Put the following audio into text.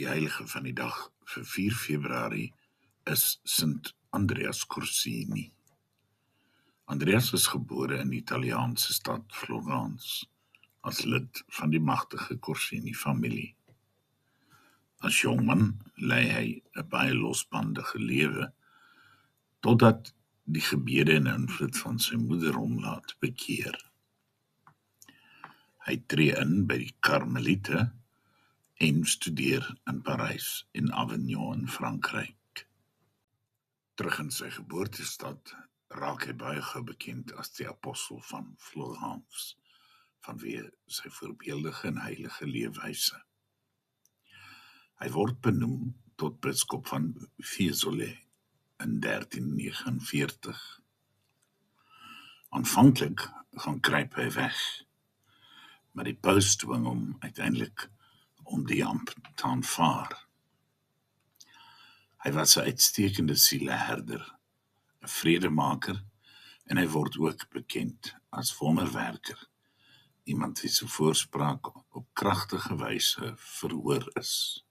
Die heilige van die dag vir 4 Februarie is Sint Andreas Corsini. Andreas is gebore in die Italiaanse stad Florence as lid van die magtige Corsini-familie. As jongman lei hy 'n baie losbandige lewe, totdat die gebede en invloed van sy moeder hom laat bekeer. Hy tree in by die Karmeliete en studeer in Parys en Avignon in Frankryk. Terug in sy geboortestad raak hy baie gou bekend as die apostel van Florence, vanweë sy voorbeeldige en heilige leefwyse. Hy word benoem tot biskop van Fiesole in 1349. Aanvanklik gaan kruip hy weg, maar die paus dwing hom uiteindelik om die ambt te aanvaar. Hy was 'n uitstekende sieleherder, 'n vredemaker, en hy word ook bekend as wonderwerker, iemand wie se voorspraak op kragtige wyse verhoor is.